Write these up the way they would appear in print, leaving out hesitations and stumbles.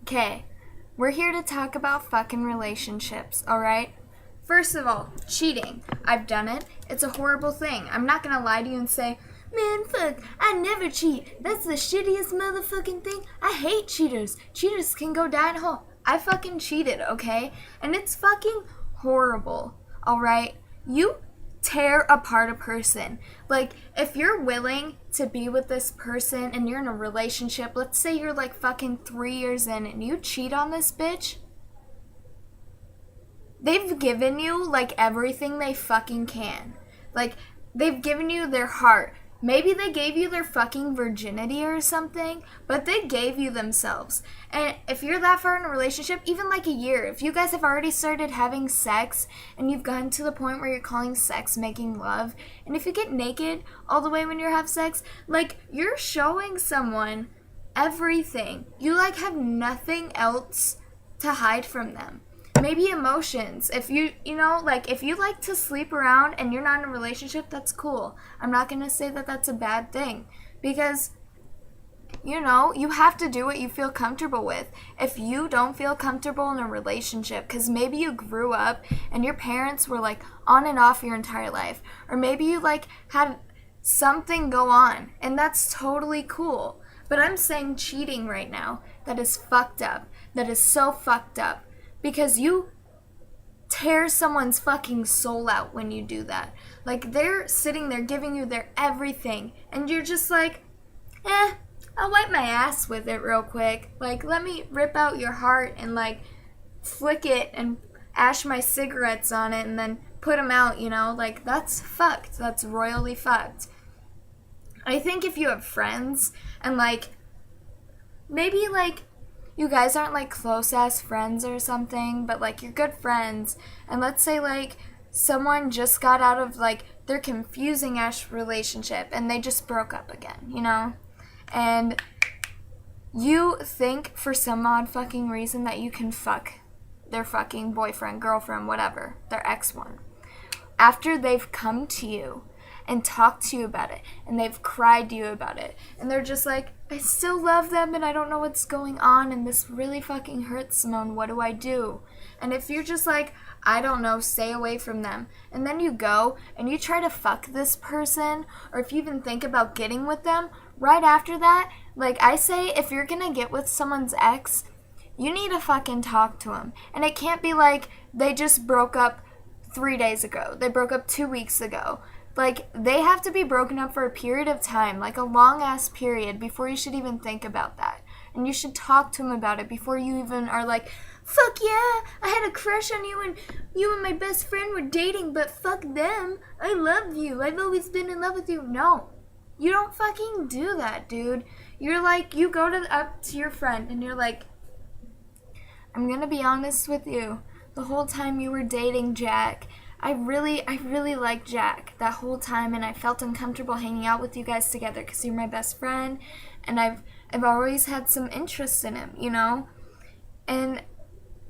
Okay, we're here to talk about fucking relationships, alright? First of all, cheating. I've done it. It's a horrible thing. I'm not gonna lie to you and say, man, fuck, I never cheat. That's the shittiest motherfucking thing. I hate cheaters. Cheaters can go die in a hole. I fucking cheated, okay? And it's fucking horrible, alright? You tear apart a person. Like, if you're willing to be with this person and you're in a relationship, let's say you're like fucking 3 years in and you cheat on this bitch, they've given you like everything they fucking can. Like, they've given you their heart. Maybe they gave you their fucking virginity or something, but they gave you themselves. And if you're that far in a relationship, even like a year, if you guys have already started having sex and you've gotten to the point where you're calling sex making love, and if you get naked all the way when you have sex, like, you're showing someone everything. You like have nothing else to hide from them. Maybe emotions. If you like to sleep around and you're not in a relationship, that's cool. I'm not going to say that that's a bad thing because, you have to do what you feel comfortable with. If you don't feel comfortable in a relationship, because maybe you grew up and your parents were like on and off your entire life, or maybe you like had something go on, and that's totally cool. But I'm saying cheating right now, that is fucked up. That is so fucked up. Because you tear someone's fucking soul out when you do that. Like, they're sitting there giving you their everything, and you're just like, I'll wipe my ass with it real quick. Like, let me rip out your heart and, like, flick it and ash my cigarettes on it and then put them out, Like, that's fucked. That's royally fucked. I think if you have friends and, like, maybe, like, you guys aren't like close ass friends or something, but like you're good friends, and let's say like someone just got out of like their confusing ass relationship and they just broke up again, and you think for some odd fucking reason that you can fuck their fucking boyfriend, girlfriend, whatever, their ex one, after they've come to you and talked to you about it, and they've cried to you about it, and they're just like, I still love them, and I don't know what's going on, and this really fucking hurts, Simone, what do I do? And if you're just like, I don't know, stay away from them, and then you go, and you try to fuck this person, or if you even think about getting with them, right after that, like I say, if you're gonna get with someone's ex, you need to fucking talk to them, and it can't be like, they just broke up 3 days ago, they broke up 2 weeks ago. Like, they have to be broken up for a period of time, like a long-ass period, before you should even think about that. And you should talk to him about it before you even are like, fuck yeah, I had a crush on you and you and my best friend were dating, but fuck them. I love you. I've always been in love with you. No, you don't fucking do that, dude. You're like, you go up to your friend and you're like, I'm gonna be honest with you. The whole time you were dating Jack, I really liked Jack that whole time, and I felt uncomfortable hanging out with you guys together because you're my best friend, and I've always had some interest in him, and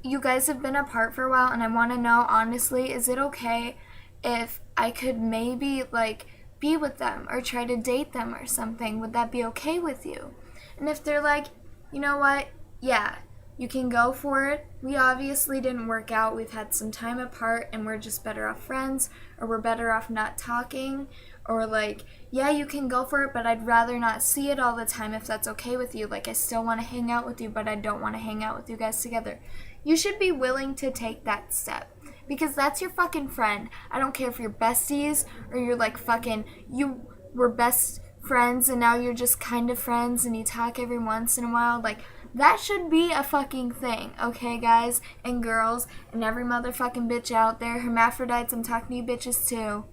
you guys have been apart for a while, and I want to know, honestly, is it okay if I could maybe, like, be with them or try to date them or something? Would that be okay with you? And if they're like, you know what, yeah, you can go for it. We obviously didn't work out. We've had some time apart and we're just better off friends, or we're better off not talking, or like, yeah, you can go for it, but I'd rather not see it all the time if that's okay with you. Like, I still want to hang out with you, but I don't want to hang out with you guys together. You should be willing to take that step because that's your fucking friend. I don't care if you're besties or you're like fucking, you were best friends and now you're just kind of friends and you talk every once in a while. Like, that should be a fucking thing, okay, guys and girls and every motherfucking bitch out there. Hermaphrodites, I'm talking to you bitches too.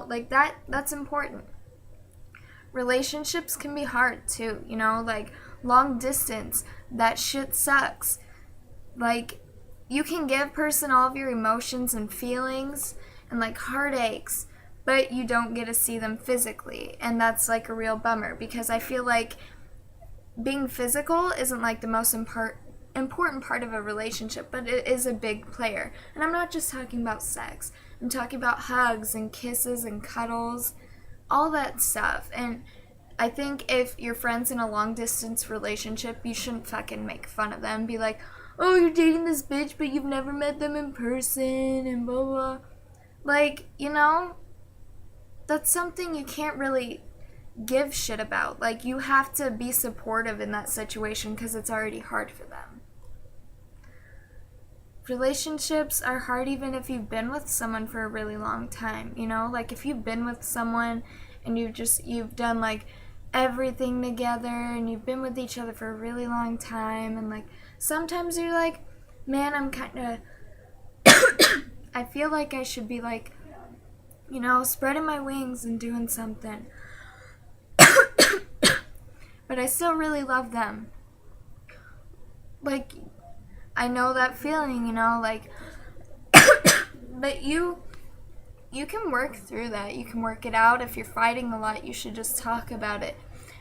Like that's important. Relationships can be hard too, like long distance. That shit sucks. Like, you can give a person all of your emotions and feelings and like heartaches, but you don't get to see them physically. And that's like a real bummer because I feel like being physical isn't like the most important part of a relationship, but it is a big player. And I'm not just talking about sex. I'm talking about hugs and kisses and cuddles, all that stuff. And I think if your friend's in a long distance relationship, you shouldn't fucking make fun of them. Be like, oh, you're dating this bitch, but you've never met them in person, and blah, blah. Like, you know, that's something you can't really give shit about. Like, you have to be supportive in that situation because it's already hard for them. Relationships are hard even if you've been with someone for a really long time, you know? Like, if you've been with someone and you've done, like, everything together and you've been with each other for a really long time, and, like, sometimes you're like, man, I'm kind of I feel like I should be, like, you know, spreading my wings and doing something. But I still really love them. Like, I know that feeling, you know, like, but you can work through that. You can work it out. If you're fighting a lot, you should just talk about it.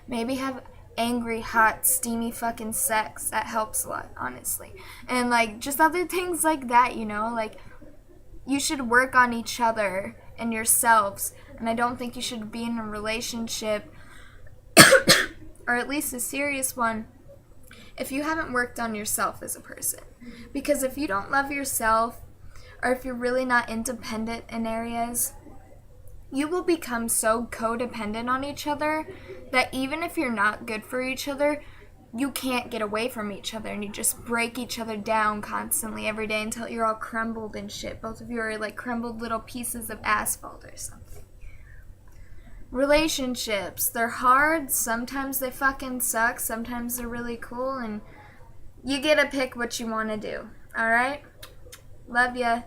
Maybe have angry, hot, steamy fucking sex. That helps a lot, honestly. And, like, just other things like that, you know, like, you should work on each other and yourselves. And I don't think you should be in a relationship, or at least a serious one, if you haven't worked on yourself as a person. Because if you don't love yourself, or if you're really not independent in areas, you will become so codependent on each other that even if you're not good for each other, you can't get away from each other, and you just break each other down constantly every day until you're all crumbled and shit. Both of you are like crumbled little pieces of asphalt or something. Relationships, they're hard. Sometimes they fucking suck. Sometimes they're really cool, and you get to pick what you want to do. Alright? Love ya.